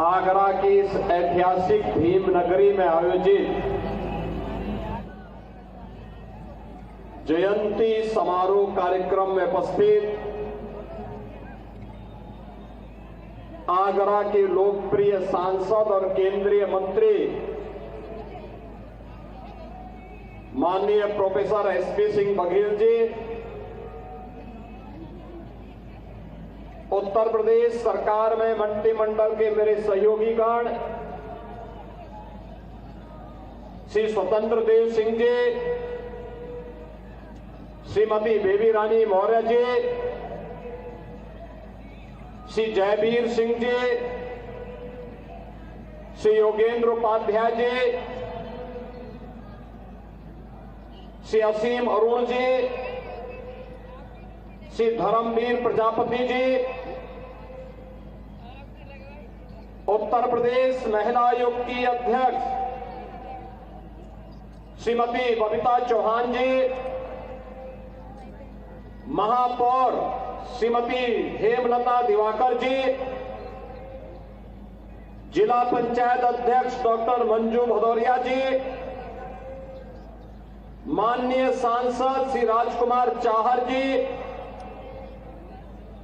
आगरा की इस ऐतिहासिक भीम नगरी में आयोजित जयंती समारोह कार्यक्रम में उपस्थित आगरा के लोकप्रिय सांसद और केंद्रीय मंत्री माननीय प्रोफेसर एसपी सिंह बघेल जी, उत्तर प्रदेश सरकार में मंत्रिमंडल के मेरे सहयोगीगण श्री स्वतंत्र देव सिंह जी, श्रीमती बेबी रानी मौर्य जी, श्री जयवीर सिंह जी, श्री योगेंद्र उपाध्याय जी, श्री असीम अरुण जी, श्री धर्मवीर प्रजापति जी, उत्तर प्रदेश महिला आयोग की अध्यक्ष श्रीमती बबीता चौहान जी, महापौर श्रीमती हेमलता दिवाकर जी, जिला पंचायत अध्यक्ष डॉक्टर मंजू भदौरिया जी, माननीय सांसद श्री राजकुमार चाहर जी,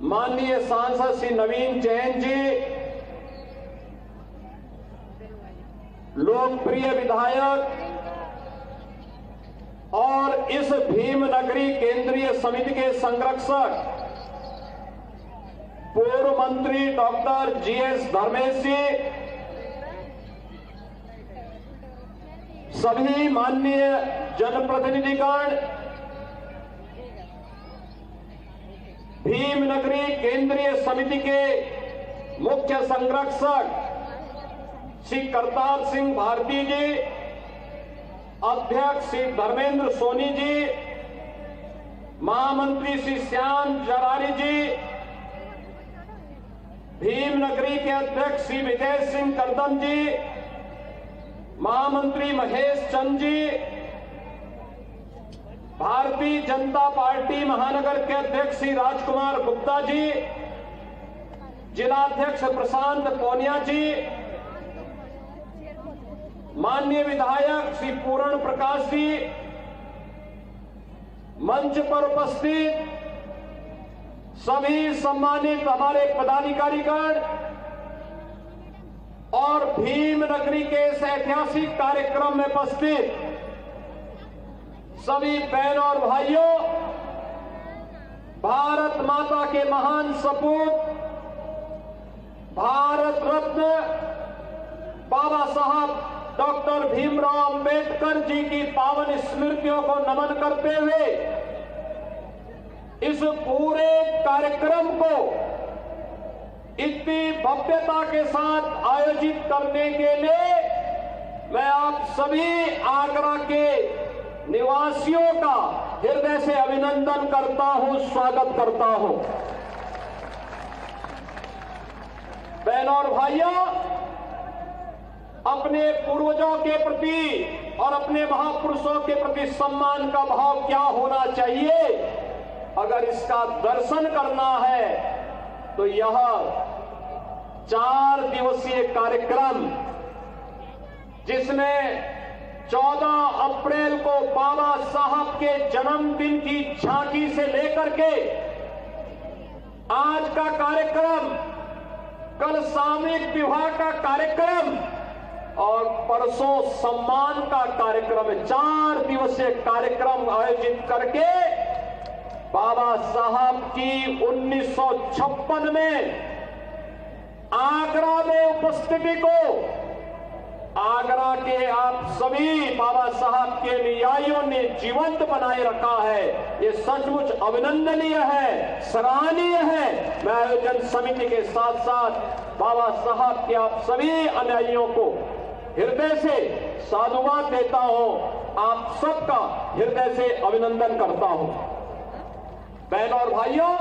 माननीय सांसद श्री नवीन जैन जी, लोकप्रिय विधायक और इस भीम नगरी केंद्रीय समिति के संरक्षक पूर्व मंत्री डॉक्टर जीएस धर्मेश जी, सभी माननीय जनप्रतिनिधिगण, भीम नगरी केंद्रीय समिति के मुख्य संरक्षक श्री करतार सिंह भारती जी, अध्यक्ष श्री धर्मेंद्र सोनी जी, महामंत्री श्री श्याम जरारी जी, भीम नगरी के अध्यक्ष श्री विजय सिंह करदम जी, महामंत्री महेश चंद जी, भारतीय जनता पार्टी महानगर के अध्यक्ष श्री राजकुमार गुप्ता जी, जिलाध्यक्ष प्रशांत कोनिया जी, माननीय विधायक श्री पूर्ण प्रकाश जी, मंच पर उपस्थित सभी सम्मानित हमारे पदाधिकारीगण और भीम नगरी के इस ऐतिहासिक कार्यक्रम में उपस्थित सभी बहनों और भाइयों, भारत माता के महान सपूत भारत रत्न बाबा साहब डॉक्टर भीमराव अंबेडकर जी की पावन स्मृतियों को नमन करते हुए इस पूरे कार्यक्रम को इतनी भव्यता के साथ आयोजित करने के लिए मैं आप सभी आगरा के निवासियों का हृदय से अभिनंदन करता हूं, स्वागत करता हूं। बहनों और भाइयों, अपने पूर्वजों के प्रति और अपने महापुरुषों के प्रति सम्मान का भाव क्या होना चाहिए, अगर इसका दर्शन करना है तो यह 4 दिवसीय कार्यक्रम, जिसमें 14 अप्रैल को बाबा साहब के जन्मदिन की झांकी से लेकर के आज का कार्यक्रम, कल सामूहिक विवाह का कार्यक्रम और परसों सम्मान का कार्यक्रम, 4 दिवसीय कार्यक्रम आयोजित करके बाबा साहब की 1956 में आगरा में उपस्थिति को, आगरा के आप सभी बाबा साहब के अनुयायियों ने जीवंत बनाए रखा है। ये सचमुच अभिनंदनीय है, सराहनीय है। मैं आयोजन समिति के साथ साथ बाबा साहब के आप सभी अनुयायियों को हृदय से साधुवाद देता हूं, आप सबका हृदय से अभिनंदन करता हूं। बहनों और भाइयों,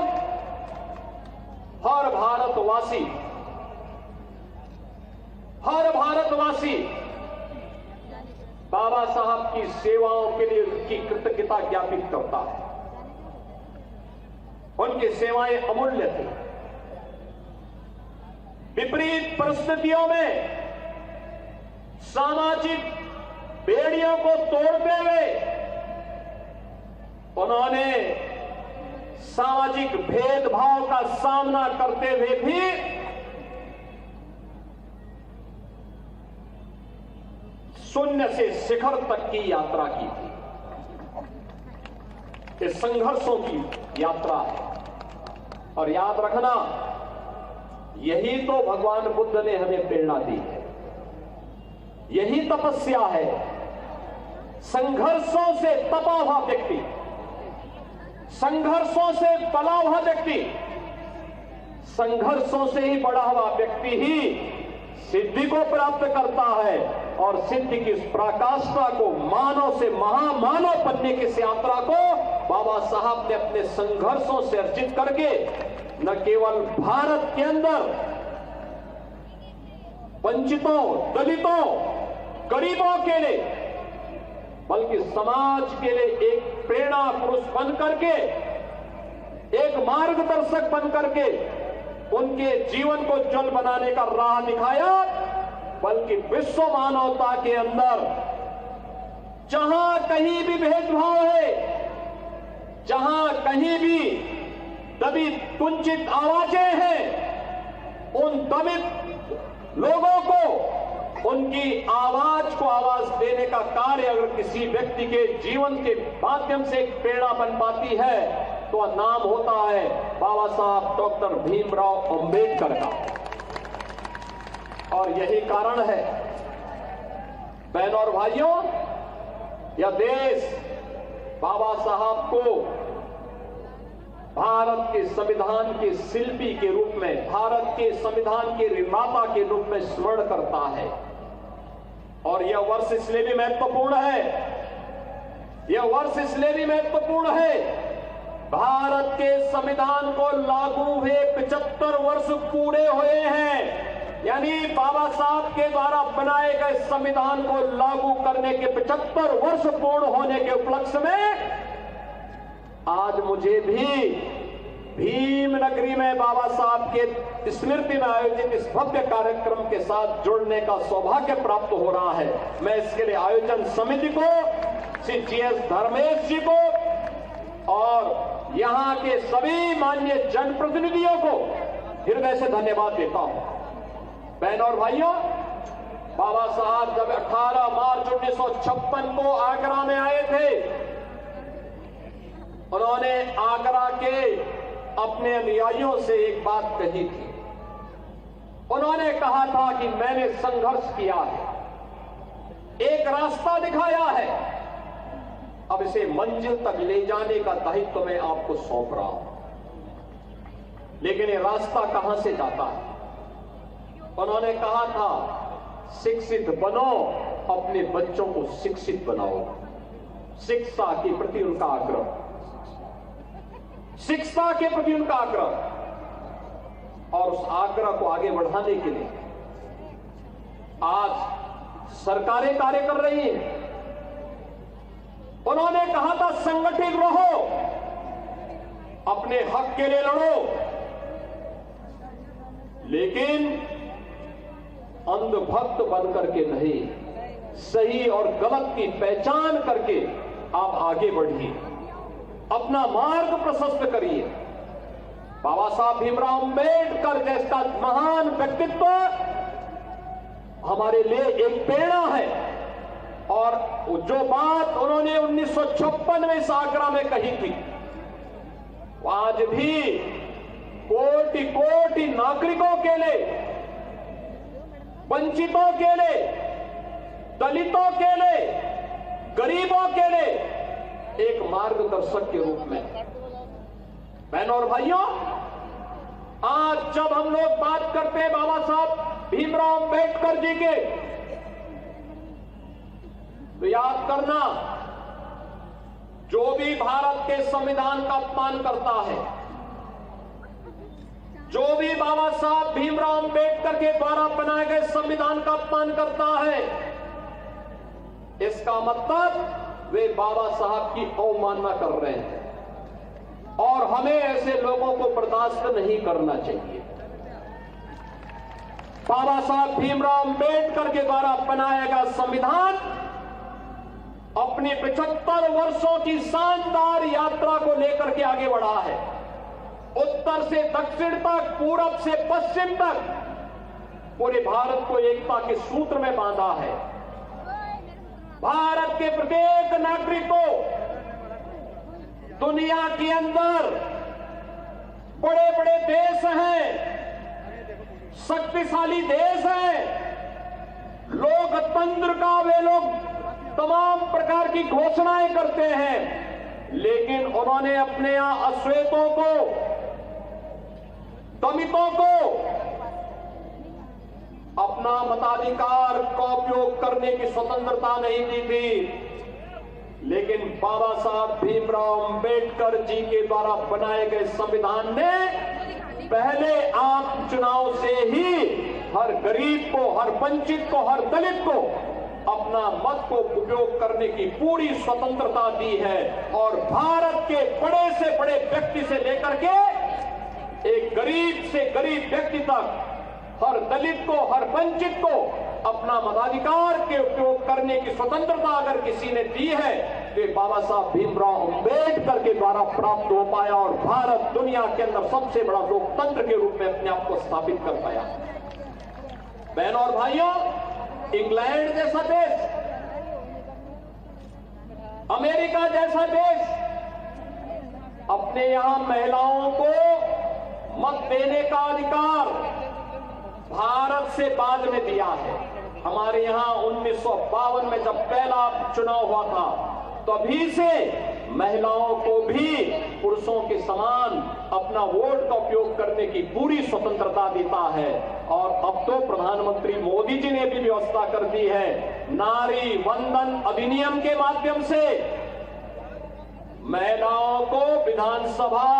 हर भारतवासी बाबा साहब की सेवाओं के लिए उनकी कृतज्ञता ज्ञापित करता है। उनकी सेवाएं अमूल्य थी। विपरीत परिस्थितियों में सामाजिक बेड़ियों को तोड़ते हुए उन्होंने सामाजिक भेदभाव का सामना करते हुए भी शून्य से शिखर तक की यात्रा की थी। ये संघर्षों की यात्रा है। और याद रखना, यही तो भगवान बुद्ध ने हमें प्रेरणा दी है। यही तपस्या है। संघर्षों से तपा हुआ व्यक्ति, संघर्षों से पला हुआ व्यक्ति, संघर्षों से ही बढ़ा हुआ व्यक्ति ही सिद्धि को प्राप्त करता है। और सिद्धि की इस पराकाष्ठा को, मानव से महामानव बनने की इस यात्रा को बाबा साहब ने अपने संघर्षों से अर्जित करके न केवल भारत के अंदर वंचितों, दलितों, गरीबों के लिए, बल्कि समाज के लिए एक प्रेरणा पुरुष बन करके, एक मार्गदर्शक बन करके उनके जीवन को उज्जवल बनाने का राह दिखाया, बल्कि विश्व मानवता के अंदर जहां कहीं भी भेदभाव है, जहां कहीं भी दबित कुंचित आवाजें हैं, उन दबित लोगों को, उनकी आवाज को आवाज देने का कार्य अगर किसी व्यक्ति के जीवन के माध्यम से एक प्रेरणा बन पाती है तो नाम होता है बाबा साहब डॉक्टर भीमराव अंबेडकर का। और यही कारण है बहनों और भाइयों, यह देश बाबा साहब को भारत के संविधान के शिल्पी के रूप में, भारत के संविधान के निर्माता के रूप में स्मरण करता है। और यह वर्ष इसलिए भी महत्वपूर्ण है, यह वर्ष इसलिए भी महत्वपूर्ण है, भारत के संविधान को लागू हुए 75 वर्ष पूरे हुए हैं। यानी बाबा साहब के द्वारा बनाए गए संविधान को लागू करने के 75 वर्ष पूर्ण होने के उपलक्ष्य में आज मुझे भी भीम नगरी में बाबा साहब के स्मृति में आयोजित इस भव्य कार्यक्रम के साथ जुड़ने का सौभाग्य प्राप्त हो रहा है। मैं इसके लिए आयोजन समिति को, श्री GS धर्मेश जी को और यहां के सभी माननीय जनप्रतिनिधियों को हृदय से धन्यवाद देता हूं। बहनों और भाइयों, बाबा साहब जब 18 मार्च 1956 को आगरा में आए थे, उन्होंने आगरा के अपने अनुयायियों से एक बात कही थी। उन्होंने कहा था कि मैंने संघर्ष किया है, एक रास्ता दिखाया है, अब इसे मंजिल तक ले जाने का दायित्व मैं आपको सौंप रहा हूं। लेकिन ये रास्ता कहां से जाता है? उन्होंने कहा था, शिक्षित बनो, अपने बच्चों को शिक्षित बनाओ। शिक्षा के प्रति उनका आग्रह, शिक्षा के प्रति उनका आग्रह, और उस आग्रह को आगे बढ़ाने के लिए आज सरकारें कार्य कर रही हैं। उन्होंने कहा था, संगठित रहो, अपने हक के लिए लड़ो, लेकिन अंधभक्त बन करके नहीं, सही और गलत की पहचान करके आप आगे बढ़िए, अपना मार्ग प्रशस्त करिए। बाबा साहब भीमराव अंबेडकर जैसा महान व्यक्तित्व हमारे लिए एक प्रेरणा है। और जो बात उन्होंने 1956 में इस आगरा में कही थी, आज भी कोटि कोटि नागरिकों के लिए, वंचितों के लिए, दलितों के लिए, गरीबों के लिए एक मार्गदर्शक के रूप में। बहनों और भाइयों, आज जब हम लोग बात करते हैं बाबा साहब भीमराव अंबेडकर जी के, तो याद करना, जो भी भारत के संविधान का अपमान करता है, जो भी बाबा साहब भीमराव अंबेडकर के द्वारा बनाए गए संविधान का अपमान करता है, इसका मतलब वे बाबा साहब की अवमानना कर रहे हैं। और हमें ऐसे लोगों को बर्दाश्त नहीं करना चाहिए। बाबा साहब भीमराव अंबेडकर के द्वारा बनाया गया संविधान अपनी 75 वर्षों की शानदार यात्रा को लेकर के आगे बढ़ा है। उत्तर से दक्षिण तक, पूरब से पश्चिम तक पूरे भारत को एकता के सूत्र में बांधा है। भारत के प्रत्येक नागरिक को दुनिया के अंदर बड़े बड़े देश हैं, शक्तिशाली देश है, लोकतंत्र का वे लोग तमाम प्रकार की घोषणाएं करते हैं, लेकिन उन्होंने अपने यहां अश्वेतों को, दलितों को अपना मताधिकार का उपयोग करने की स्वतंत्रता नहीं दी थी। लेकिन बाबा साहब भीमराव अंबेडकर जी के द्वारा बनाए गए संविधान ने पहले आम चुनाव से ही हर गरीब को, हर वंचित को, हर दलित को अपना मत को उपयोग करने की पूरी स्वतंत्रता दी है। और भारत के बड़े से बड़े व्यक्ति से लेकर के एक गरीब से गरीब व्यक्ति तक, हर दलित को, हर वंचित को अपना मताधिकार के उपयोग करने की स्वतंत्रता अगर किसी ने दी है तो बाबा साहब भीमराव अंबेडकर के द्वारा प्राप्त हो पाया और भारत दुनिया के अंदर सबसे बड़ा लोकतंत्र के रूप में अपने आप को स्थापित कर पाया। बहनों और भाइयों, इंग्लैंड जैसा देश, अमेरिका जैसा देश अपने यहां महिलाओं को मत देने का अधिकार भारत से बाद में दिया है। हमारे यहां 1952 में जब पहला चुनाव हुआ था तभी से महिलाओं को भी पुरुषों के समान अपना वोट का उपयोग करने की पूरी स्वतंत्रता देता है। और अब तो प्रधानमंत्री मोदी जी ने भी व्यवस्था कर दी है, नारी वंदन अधिनियम के माध्यम से महिलाओं को विधानसभा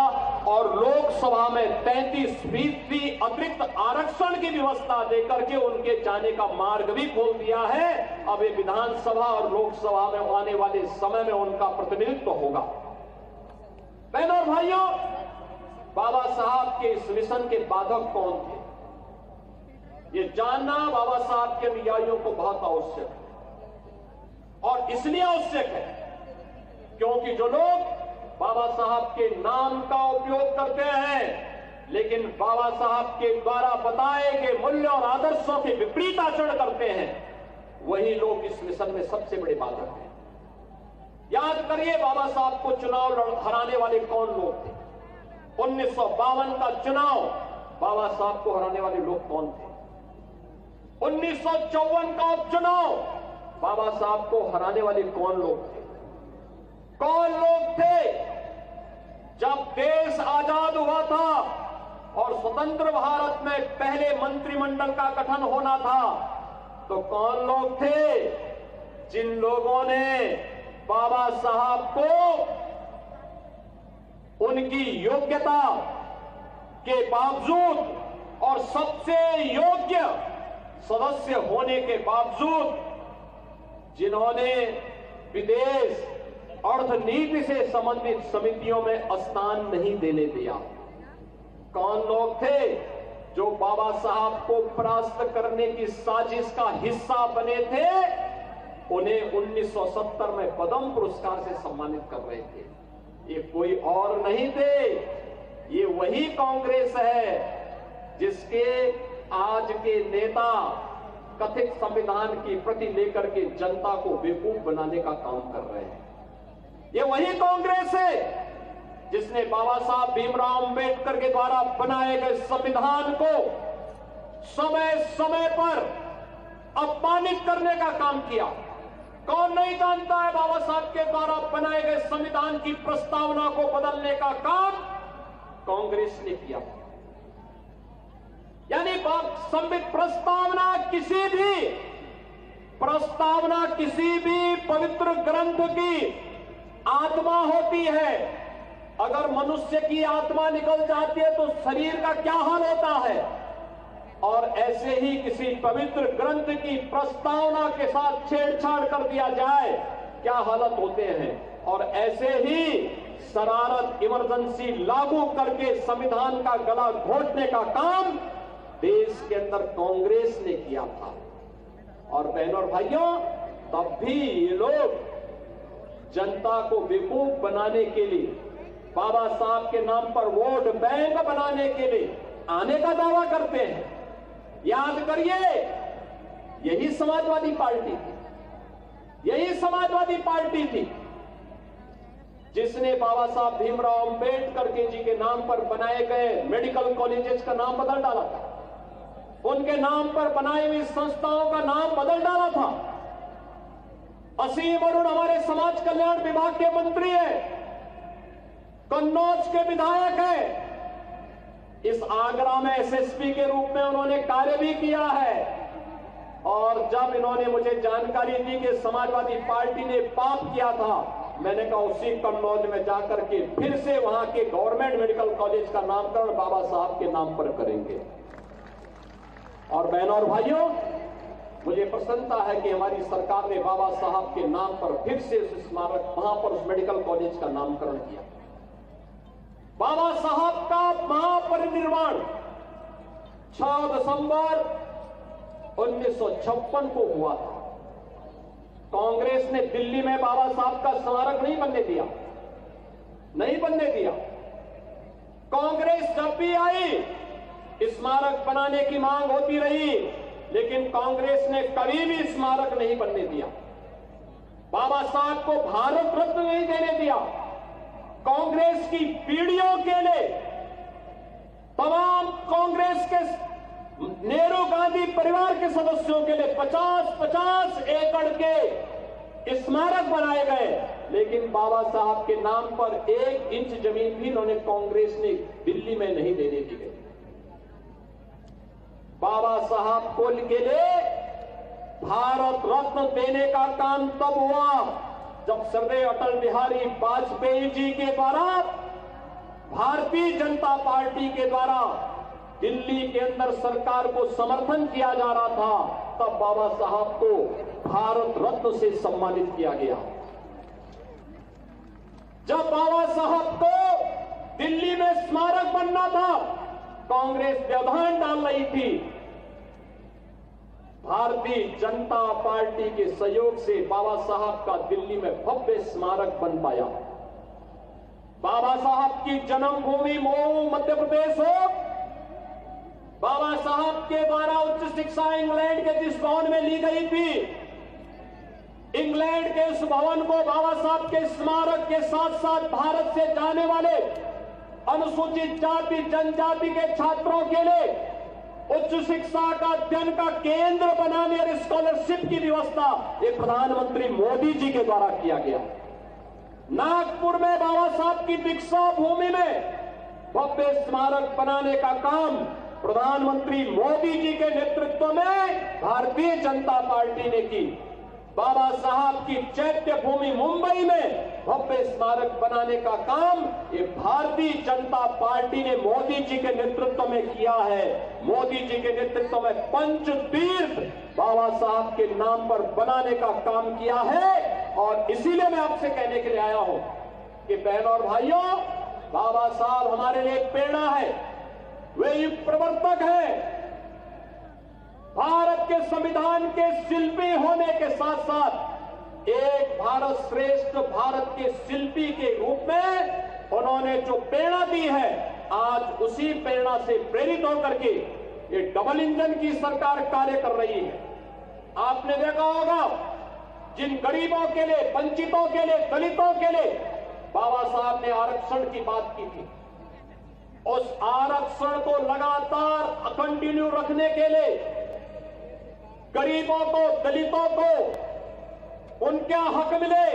और लोकसभा में 33% अतिरिक्त आरक्षण की व्यवस्था देकर के उनके जाने का मार्ग भी खोल दिया है। अब ये विधानसभा और लोकसभा में आने वाले समय में उनका प्रतिनिधित्व होगा। बहनों और भाइयों, बाबा साहब के इस मिशन के बाधक कौन थे, ये जानना बाबा साहब के अनुयायियों को बहुत आवश्यक है। और इसलिए आवश्यक है क्योंकि जो लोग बाबा साहब के नाम का उपयोग करते हैं लेकिन बाबा साहब के द्वारा बताए गए मूल्य और आदर्शों के विपरीत आचरण करते हैं, वही लोग इस मिशन में सबसे बड़े बाधक हैं। याद करिए बाबा साहब को चुनाव हराने वाले कौन लोग थे। 1952 का चुनाव बाबा साहब को हराने वाले लोग कौन थे। 1954 का उपचुनाव बाबा साहब को हराने वाले कौन लोग थे। कौन लोग थे जब देश आजाद हुआ था और स्वतंत्र भारत में पहले मंत्रिमंडल का गठन होना था, तो कौन लोग थे जिन लोगों ने बाबा साहब को उनकी योग्यता के बावजूद और सबसे योग्य सदस्य होने के बावजूद जिन्होंने विदेश अर्थनीति से संबंधित समितियों में स्थान नहीं देने दिया। कौन लोग थे जो बाबा साहब को परास्त करने की साजिश का हिस्सा बने थे, उन्हें 1970 में पद्म पुरस्कार से सम्मानित कर रहे थे। ये कोई और नहीं थे, ये वही कांग्रेस है जिसके आज के नेता कथित संविधान की प्रति लेकर के जनता को बेवकूफ बनाने का काम कर रहे हैं। ये वही कांग्रेस है जिसने बाबा साहब भीमराव अंबेडकर के द्वारा बनाए गए संविधान को समय समय पर अपमानित करने का काम किया। कौन नहीं जानता है बाबा साहब के द्वारा बनाए गए संविधान की प्रस्तावना को बदलने का काम कांग्रेस ने किया। यानी प्रस्तावना किसी भी पवित्र ग्रंथ की आत्मा होती है। अगर मनुष्य की आत्मा निकल जाती है तो शरीर का क्या हाल होता है, और ऐसे ही किसी पवित्र ग्रंथ की प्रस्तावना के साथ छेड़छाड़ कर दिया जाए क्या हालत होते हैं। और ऐसे ही शरारत, इमरजेंसी लागू करके संविधान का गला घोटने का काम देश के अंदर कांग्रेस ने किया था। और बहनों और भाइयों, तब भी ये लोग जनता को बेवकूफ बनाने के लिए, बाबा साहब के नाम पर वोट बैंक बनाने के लिए आने का दावा करते हैं। याद करिए, यही समाजवादी पार्टी थी, यही समाजवादी पार्टी थी जिसने बाबा साहब भीमराव अंबेडकर जी के नाम पर बनाए गए मेडिकल कॉलेजेस का नाम बदल डाला था, उनके नाम पर बनाई हुई संस्थाओं का नाम बदल डाला था। असीम अरुण हमारे समाज कल्याण विभाग के मंत्री हैं, कन्नौज के विधायक हैं, इस आगरा में एसएसपी के रूप में उन्होंने कार्य भी किया है। और जब इन्होंने मुझे जानकारी दी कि समाजवादी पार्टी ने पाप किया था, मैंने कहा उसी कन्नौज में जाकर के फिर से वहां के गवर्नमेंट मेडिकल कॉलेज का नामकरण बाबा साहब के नाम पर करेंगे। और बहनों और भाइयों, मुझे प्रसन्नता है कि हमारी सरकार ने बाबा साहब के नाम पर फिर से उस स्मारक, वहां पर उस मेडिकल कॉलेज का नामकरण किया। बाबा साहब का महापरिनिर्वाण 6 दिसंबर 1956 को हुआ था। कांग्रेस ने दिल्ली में बाबा साहब का स्मारक नहीं बनने दिया, नहीं बनने दिया। कांग्रेस जब भी आई स्मारक बनाने की मांग होती रही, लेकिन कांग्रेस ने कभी भी स्मारक नहीं बनने दिया। बाबा साहब को भारत रत्न नहीं देने दिया। कांग्रेस की पीढ़ियों के लिए तमाम कांग्रेस के नेहरू गांधी परिवार के सदस्यों के लिए 50-50 एकड़ के स्मारक बनाए गए, लेकिन बाबा साहब के नाम पर 1 इंच जमीन भी उन्होंने कांग्रेस ने दिल्ली में नहीं देने दी गई। बाबा साहब को के लिए भारत रत्न देने का काम तब हुआ जब श्रद्धेय अटल बिहारी वाजपेयी जी के द्वारा, भारतीय जनता पार्टी के द्वारा दिल्ली के अंदर सरकार को समर्थन किया जा रहा था। तब बाबा साहब को भारत रत्न से सम्मानित किया गया। जब बाबा साहब को दिल्ली में स्मारक बनना था, कांग्रेस व्यवधान डाल रही थी। भारतीय जनता पार्टी के सहयोग से बाबा साहब का दिल्ली में भव्य स्मारक बन पाया। बाबा साहब की जन्मभूमि मऊ मध्य प्रदेश हो, बाबा साहब के द्वारा उच्च शिक्षा इंग्लैंड के जिस भवन में ली गई थी, इंग्लैंड के उस भवन को बाबा साहब के स्मारक के साथ साथ भारत से जाने वाले अनुसूचित जाति जनजाति के छात्रों के लिए उच्च शिक्षा का अध्ययन का केंद्र बनाने और स्कॉलरशिप की व्यवस्था ये प्रधानमंत्री मोदी जी के द्वारा किया गया। नागपुर में बाबा साहब की दीक्षा भूमि में भव्य स्मारक बनाने का काम प्रधानमंत्री मोदी जी के नेतृत्व में भारतीय जनता पार्टी ने की। बाबा साहब की चैत्य भूमि मुंबई में भव्य स्मारक बनाने का काम ये भारतीय जनता पार्टी ने मोदी जी के नेतृत्व में किया है। मोदी जी के नेतृत्व में पंचतीर्थ बाबा साहब के नाम पर बनाने का काम किया है। और इसीलिए मैं आपसे कहने के लिए आया हूं कि बहनों और भाइयों, बाबा साहब हमारे लिए एक प्रेरणा है, वे युग प्रवर्तक है। भारत के संविधान के शिल्पी होने के साथ साथ एक भारत श्रेष्ठ भारत के शिल्पी के रूप में उन्होंने जो प्रेरणा दी है, आज उसी प्रेरणा से प्रेरित होकर के ये डबल इंजन की सरकार कार्य कर रही है। आपने देखा होगा, जिन गरीबों के लिए, वंचितों के लिए, दलितों के लिए बाबा साहब ने आरक्षण की बात की थी, उस आरक्षण को लगातार कंटिन्यू रखने के लिए गरीबों को, दलितों को उनका हक मिले,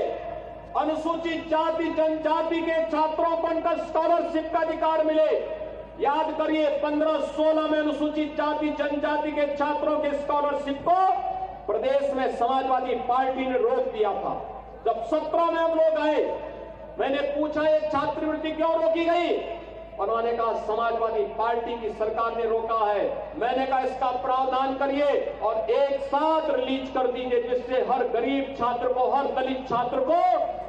अनुसूचित जाति जनजाति के छात्रों को उनका स्कॉलरशिप का अधिकार मिले। याद करिए, 15-16 में अनुसूचित जाति जनजाति के छात्रों के स्कॉलरशिप को प्रदेश में समाजवादी पार्टी ने रोक दिया था। जब 17 में हम लोग आए, मैंने पूछा ये छात्रवृत्ति क्यों रोकी गई? उन्होंने कहा समाजवादी पार्टी की सरकार ने रोका है। मैंने कहा इसका प्रावधान करिए और एक साथ रिलीज कर दीजिए, जिससे हर गरीब छात्र को, हर दलित छात्र को,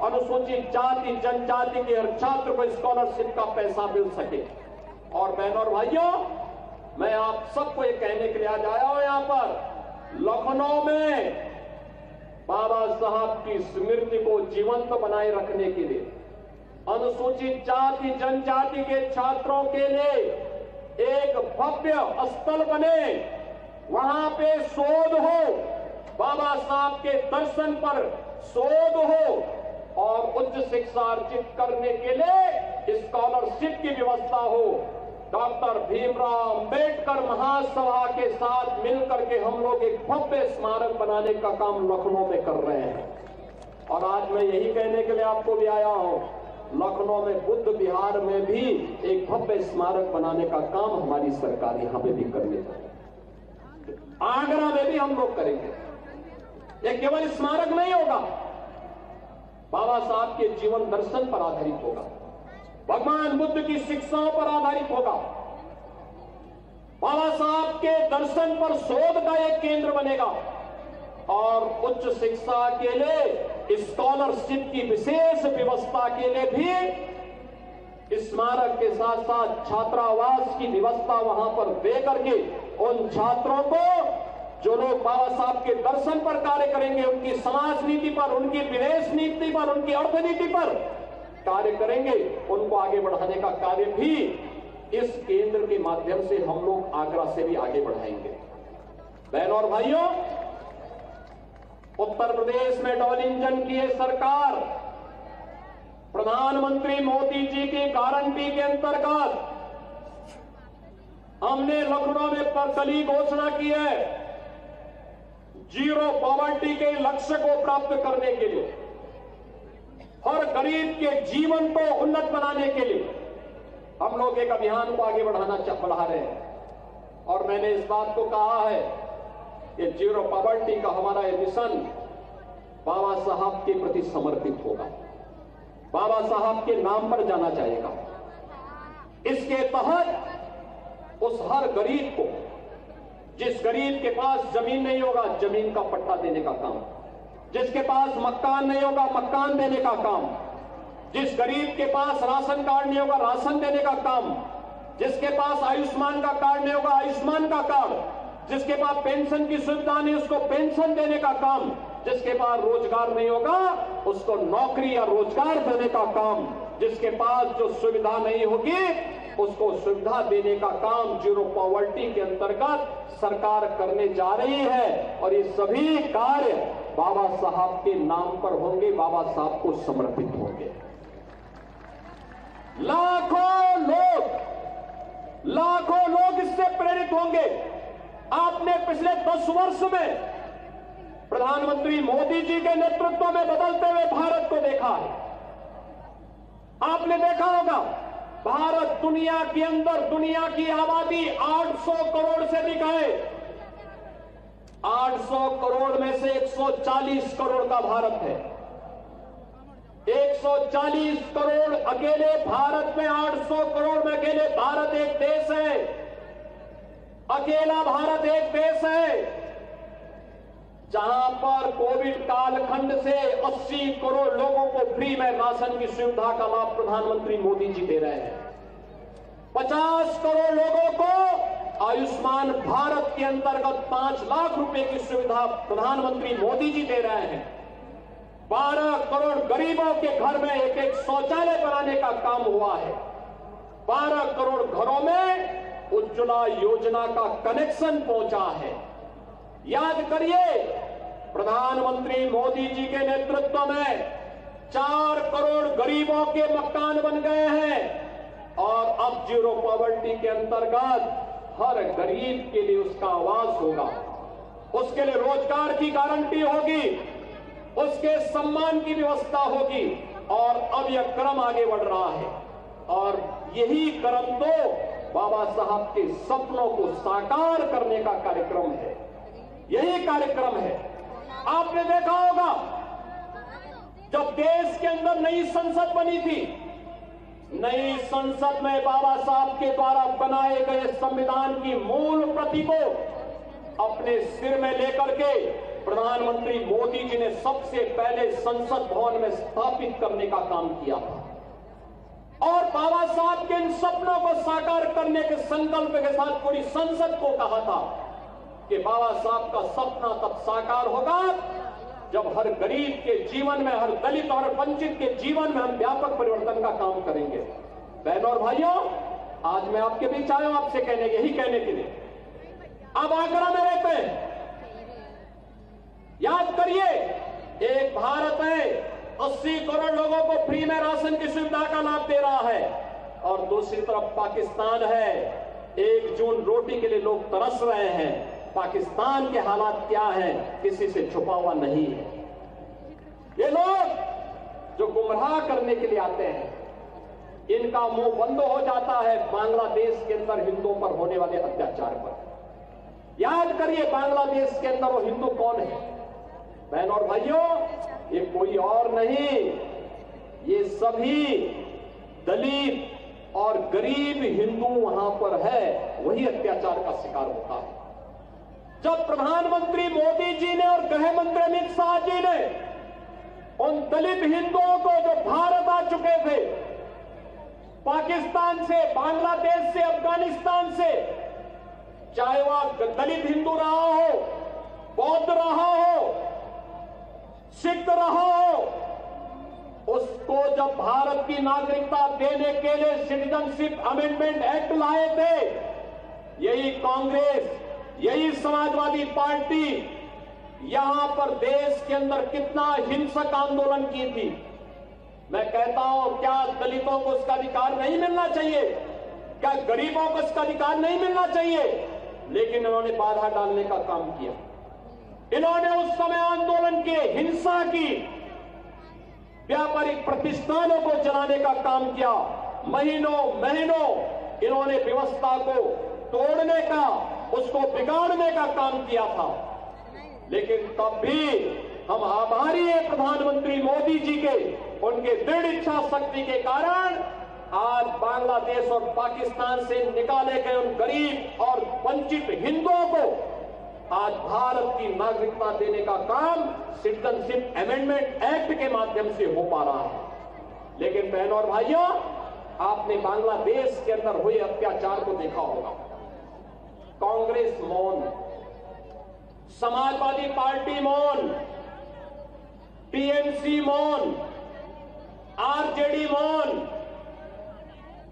अनुसूचित जाति जनजाति के हर छात्र को स्कॉलरशिप का पैसा मिल सके। और बहनों और भाइयों, मैं आप सबको ये कहने के लिए आज आया हूं यहां पर, लखनऊ में बाबा साहब की स्मृति को जीवंत बनाए रखने के लिए अनुसूचित जाति जनजाति के छात्रों के लिए एक भव्य स्थल बने, वहां पे शोध हो, बाबा साहब के दर्शन पर शोध हो और उच्च शिक्षा अर्जित करने के लिए स्कॉलरशिप की व्यवस्था हो। डॉक्टर भीमराव अंबेडकर महासभा के साथ मिलकर के हम लोग एक भव्य स्मारक बनाने का काम लखनऊ में कर रहे हैं। और आज मैं यही कहने के लिए आपको भी आया हूं, लखनऊ में बुद्ध विहार में भी एक भव्य स्मारक बनाने का काम हमारी सरकार यहां पे भी करने जा रही है। आगरा में भी हम लोग करेंगे। यह केवल स्मारक नहीं होगा, बाबा साहब के जीवन दर्शन पर आधारित होगा, भगवान बुद्ध की शिक्षाओं पर आधारित होगा, बाबा साहब के दर्शन पर शोध का एक केंद्र बनेगा और उच्च शिक्षा के लिए स्कॉलरशिप की विशेष व्यवस्था के लिए भी स्मारक के साथ साथ छात्रावास की व्यवस्था वहां पर दे करके उन छात्रों को जो लोग बाबा साहब के दर्शन पर कार्य करेंगे, उनकी समाज नीति पर, उनकी विदेश नीति पर, उनकी अर्थनीति पर कार्य करेंगे, उनको आगे बढ़ाने का कार्य भी इस केंद्र के माध्यम से हम लोग आगरा से भी आगे बढ़ाएंगे। बहनों और भाइयों, उत्तर प्रदेश में डबल इंजन की है सरकार। प्रधानमंत्री मोदी जी की गारंटी के अंतर्गत हमने लखनऊ में कल ही घोषणा की है, जीरो पॉवर्टी के लक्ष्य को प्राप्त करने के लिए, हर गरीब के जीवन को उन्नत बनाने के लिए हम लोग एक अभियान को आगे बढ़ा रहे हैं। और मैंने इस बात को कहा है कि जीरो पॉवर्टी का हमारा ये मिशन बाबा साहब के प्रति समर्पित होगा, बाबा साहब के नाम पर जाना जाएगा। इसके तहत उस हर गरीब को, जिस गरीब के पास जमीन नहीं होगा, जमीन का पट्टा देने का काम, जिसके पास मकान नहीं होगा, मकान देने का काम, जिस गरीब के पास राशन कार्ड नहीं होगा, राशन देने का काम, जिसके पास आयुष्मान का कार्ड नहीं होगा, आयुष्मान का कार्ड, जिसके पास पेंशन की सुविधा नहीं उसको पेंशन देने का काम, जिसके पास रोजगार नहीं होगा उसको नौकरी या रोजगार देने का काम, जिसके पास जो सुविधा नहीं होगी उसको सुविधा देने का काम जीरो पॉवर्टी के अंतर्गत सरकार करने जा रही है। और ये सभी कार्य बाबा साहब के नाम पर होंगे, बाबा साहब को समर्पित होंगे। लाखों लोग इससे प्रेरित होंगे। आपने पिछले 10 वर्ष में प्रधानमंत्री मोदी जी के नेतृत्व में बदलते हुए भारत को देखा है। आपने देखा होगा भारत दुनिया के अंदर, दुनिया की आबादी 800 करोड़ से अधिक है। 800 करोड़ में से 140 करोड़ का भारत है। 140 करोड़ अकेले भारत में, 800 करोड़ में अकेले भारत एक देश है। अकेला भारत एक देश है जहां पर कोविड कालखंड से 80 करोड़ लोगों को फ्री में राशन की सुविधा का लाभ प्रधानमंत्री मोदी जी दे रहे हैं। 50 करोड़ लोगों को आयुष्मान भारत के अंतर्गत 5 लाख रुपए की सुविधा प्रधानमंत्री मोदी जी दे रहे हैं। 12 करोड़ गरीबों के घर में एक शौचालय बनाने का काम हुआ है। 12 करोड़ घरों में उज्ज्वला योजना का कनेक्शन पहुंचा है। याद करिए, प्रधानमंत्री मोदी जी के नेतृत्व में 4 करोड़ गरीबों के मकान बन गए हैं और अब जीरो पॉवर्टी के अंतर्गत हर गरीब के लिए उसका आवास होगा, उसके लिए रोजगार की गारंटी होगी, उसके सम्मान की व्यवस्था होगी। और अब यह क्रम आगे बढ़ रहा है और यही क्रम तो बाबा साहब के सपनों को साकार करने का कार्यक्रम है। यही कार्यक्रम है। आपने देखा होगा जब देश के अंदर नई संसद बनी थी, नई संसद में बाबा साहब के द्वारा बनाए गए संविधान की मूल प्रति को अपने सिर में लेकर के प्रधानमंत्री मोदी जी ने सबसे पहले संसद भवन में स्थापित करने का काम किया था। और बाबा साहब के इन सपनों को साकार करने के संकल्प के साथ पूरी संसद को कहा था कि बाबा साहब का सपना तब साकार होगा जब हर गरीब के जीवन में, हर दलित और वंचित के जीवन में हम व्यापक परिवर्तन का काम करेंगे। बहनों और भाइयों, आज मैं आपके बीच आया हूं आपसे यही कहने के लिए। अब आगरा में रहते हैं, याद करिए, एक भारत है 80 करोड़ लोगों को फ्री में राशन की सुविधा का लाभ दे रहा है, और दूसरी तरफ पाकिस्तान है, 1 जून रोटी के लिए लोग तरस रहे हैं। पाकिस्तान के हालात क्या है किसी से छुपा हुआ नहीं है। ये लोग जो गुमराह करने के लिए आते हैं, इनका मुंह बंद हो जाता है बांग्लादेश के अंदर हिंदुओं पर होने वाले अत्याचार पर। याद करिए, बांग्लादेश के अंदर वो हिंदू कौन है? बहनों और भाइयों, ये कोई और नहीं, ये सभी दलित और गरीब हिंदू वहां पर है, वही अत्याचार का शिकार होता है। जब प्रधानमंत्री मोदी जी ने और गृह मंत्री अमित शाह जी ने उन दलित हिंदुओं को जो भारत आ चुके थे, पाकिस्तान से, बांग्लादेश से, अफगानिस्तान से, चाहे वह दलित हिंदू रहा हो, बौद्ध रहा हो, सिख रहा हो, उसको जब भारत की नागरिकता देने के लिए सिटीजनशिप अमेंडमेंट एक्ट लाए थे, यही कांग्रेस, यही समाजवादी पार्टी यहां पर देश के अंदर कितना हिंसक आंदोलन की थी। मैं कहता हूं, क्या दलितों को इसका अधिकार नहीं मिलना चाहिए? क्या गरीबों को इसका अधिकार नहीं मिलना चाहिए? लेकिन इन्होंने बाधा डालने का काम किया। इन्होंने उस समय आंदोलन किए, हिंसा की, व्यापारिक प्रतिष्ठानों को जलाने का काम किया। महीनों महीनों इन्होंने व्यवस्था को तोड़ने का, उसको बिगाड़ने का काम किया था। लेकिन तब भी हम आभारी हैं प्रधानमंत्री मोदी जी के, उनके दृढ़ इच्छा शक्ति के कारण आज बांग्लादेश और पाकिस्तान से निकाले गए उन गरीब और वंचित हिंदुओं को आज भारत की नागरिकता देने का काम सिटीजनशिप अमेंडमेंट एक्ट के माध्यम से हो पा रहा है। लेकिन बहनों और भाइयों, आपने बांग्लादेश के अंदर हुए अत्याचार को देखा होगा। कांग्रेस मौन, समाजवादी पार्टी मौन, टीएमसी मौन, आरजेडी मौन,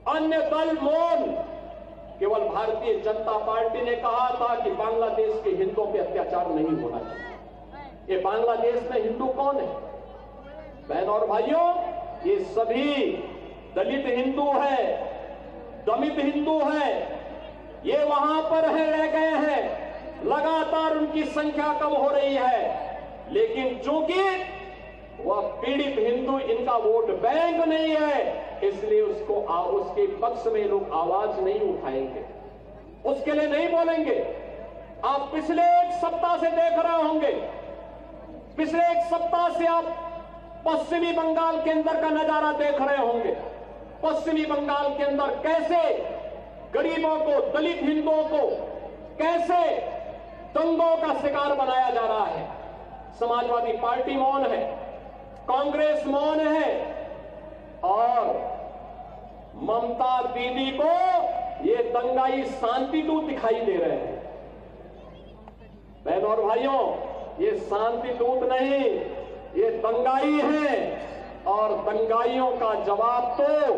अन्य दल मौन। केवल भारतीय जनता पार्टी ने कहा था कि बांग्लादेश के हिंदुओं पे अत्याचार नहीं होना चाहिए। ये बांग्लादेश में हिंदू कौन है? बहनों और भाइयों, ये सभी दलित हिंदू है, दमित हिंदू है, ये वहां पर रह गए हैं, लगातार उनकी संख्या कम हो रही है। लेकिन चूंकि वह पीड़ित हिंदू इनका वोट बैंक नहीं है, इसलिए उसके पक्ष में लोग आवाज नहीं उठाएंगे, उसके लिए नहीं बोलेंगे। आप पिछले 1 सप्ताह से देख रहे होंगे, पिछले 1 सप्ताह से आप पश्चिमी बंगाल के अंदर का नजारा देख रहे होंगे। पश्चिमी बंगाल के अंदर कैसे गरीबों को, दलित हिंदुओं को कैसे दंगों का शिकार बनाया जा रहा है। समाजवादी पार्टी मौन है, कांग्रेस मौन है, और ममता दीदी को ये दंगाई शांति दूत दिखाई दे रहे हैं। बहनों और भाइयों, ये शांति दूत नहीं, ये दंगाई है, और दंगाइयों का जवाब तो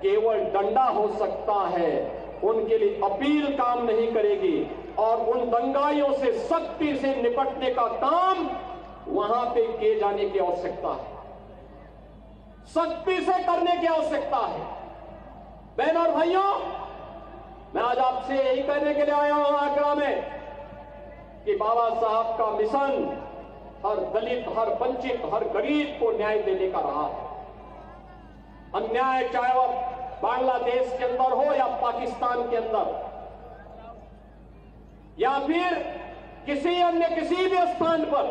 केवल डंडा हो सकता है। उनके लिए अपील काम नहीं करेगी, और उन दंगाइयों से सख्ती से निपटने का काम वहां पे किए जाने की आवश्यकता है, सख्ती से करने की आवश्यकता है। बहनों और भाइयों, मैं आज आपसे यही कहने के लिए आया हूं आगरा में कि बाबा साहब का मिशन हर दलित, हर वंचित, हर गरीब को न्याय देने का रहा है। अन्याय चाहे वह बांग्लादेश के अंदर हो या पाकिस्तान के अंदर, या फिर किसी भी स्थान पर,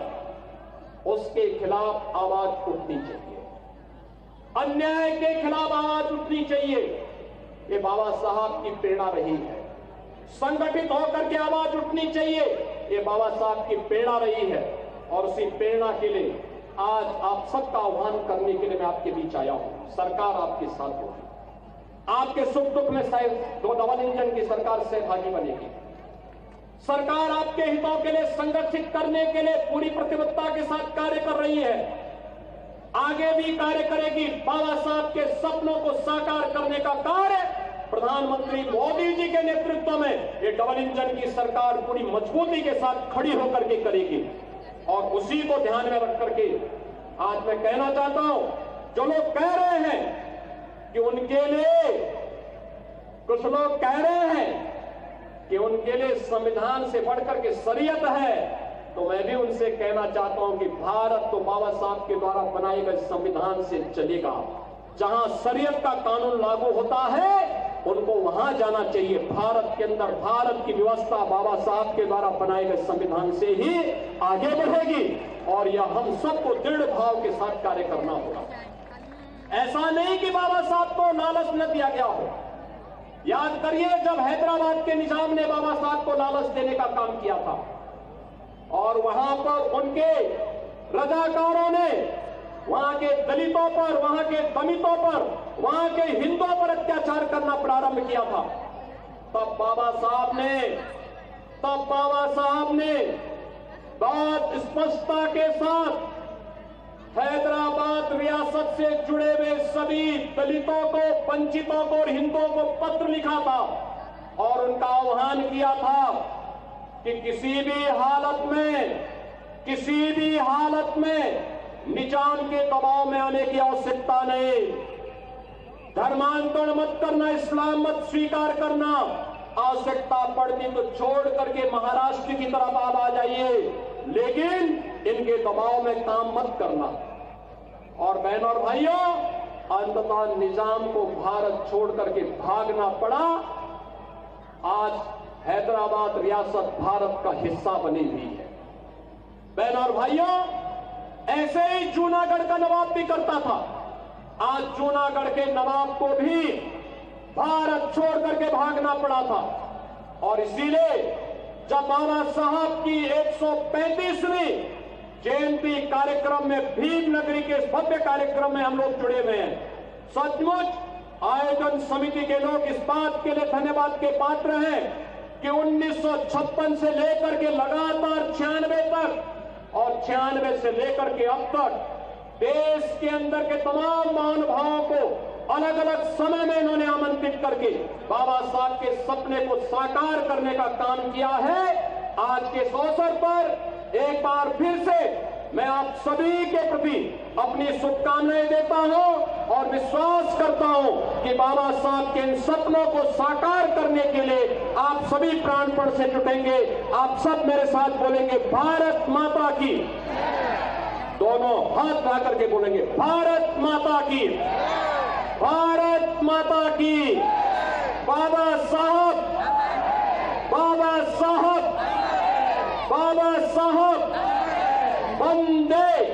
उसके खिलाफ आवाज उठनी चाहिए, अन्याय के खिलाफ आवाज उठनी चाहिए। ये बाबा साहब की प्रेरणा रही है। संगठित होकर के आवाज उठनी चाहिए, ये बाबा साहब की प्रेरणा रही है। और उसी प्रेरणा के लिए आज आप सबका आह्वान करने के लिए मैं आपके बीच आया हूं। सरकार आपके साथ होगी, आपके सुख दुख में दो डबल इंजन की सरकार सहभागी बनेगी। सरकार आपके हितों के लिए संगठित करने के लिए पूरी प्रतिबद्धता के साथ कार्य कर रही है, आगे भी कार्य करेगी। बाबा साहब के सपनों को साकार करने का कार्य प्रधानमंत्री मोदी जी के नेतृत्व में ये डबल इंजन की सरकार पूरी मजबूती के साथ खड़ी होकर के करेगी। और उसी को ध्यान में रख करके आज मैं कहना चाहता हूं, जो लोग कह रहे हैं कि उनके लिए, कुछ लोग कह रहे हैं कि उनके लिए संविधान से बढ़कर के शरीयत है, तो मैं भी उनसे कहना चाहता हूं कि भारत तो बाबा साहब के द्वारा बनाए गए संविधान से चलेगा। जहां शरीयत का कानून लागू होता है उनको वहां जाना चाहिए। भारत के अंदर भारत की व्यवस्था बाबा साहब के द्वारा बनाए गए संविधान से ही आगे बढ़ेगी और यह हम सबको दृढ़ भाव के साथ कार्य करना होगा। ऐसा नहीं कि बाबा साहब को लालच न दिया गया हो। याद करिए, जब हैदराबाद के निजाम ने बाबा साहब को लालच देने का काम किया था और वहां पर उनके रजाकारों ने वहां के दलितों पर, वहां के दलितों पर, वहां के हिंदुओं पर अत्याचार करना प्रारंभ किया था, तब बाबा साहब ने बहुत स्पष्टता के साथ हैदराबाद रियासत से जुड़े हुए सभी दलितों को, वंचितों को और हिंदुओं को पत्र लिखा था और उनका आह्वान किया था कि किसी भी हालत में निजाम के दबाव में आने की आवश्यकता नहीं। धर्मांतरण मत करना, इस्लाम मत स्वीकार करना, आवश्यकता पड़ती तो छोड़ करके महाराष्ट्र की तरफ आप आ जाइए, लेकिन इनके दबाव में काम मत करना। और बहनों और भाइयों, अंततः निजाम को भारत छोड़ करके भागना पड़ा। आज हैदराबाद रियासत भारत का हिस्सा बनी हुई है। बहनों और भाइयों, ऐसे ही जूनागढ़ का नवाब भी करता था। आज जूनागढ़ के नवाब को भी भारत छोड़ करके भागना पड़ा था और इसीलिए जब बाबा साहब की 135वीं जयंती कार्यक्रम में भीम नगरी के इस भव्य कार्यक्रम में हम लोग जुड़े हुए हैं, सचमुच आयोजन समिति के लोग इस बात के लिए धन्यवाद के पात्र हैं कि 1956 से लेकर के लगातार 96 तक और 96 से लेकर के अब तक देश के अंदर के तमाम महानुभावों को अलग अलग समय में इन्होंने आमंत्रित करके बाबा साहब के सपने को साकार करने का काम किया है। आज के इस अवसर पर एक बार फिर से मैं आप सभी के प्रति अपनी शुभकामनाएं देता हूं और विश्वास करता हूं कि बाबा साहब के इन सपनों को साकार करने के लिए आप सभी प्राणपण से जुटेंगे। आप सब मेरे साथ बोलेंगे, भारत माता की। दोनों हाथ ला करके बोलेंगे, भारत माता की, भारत माता की। बाबा साहब, बाबा साहब, बाबा साहब, वंदे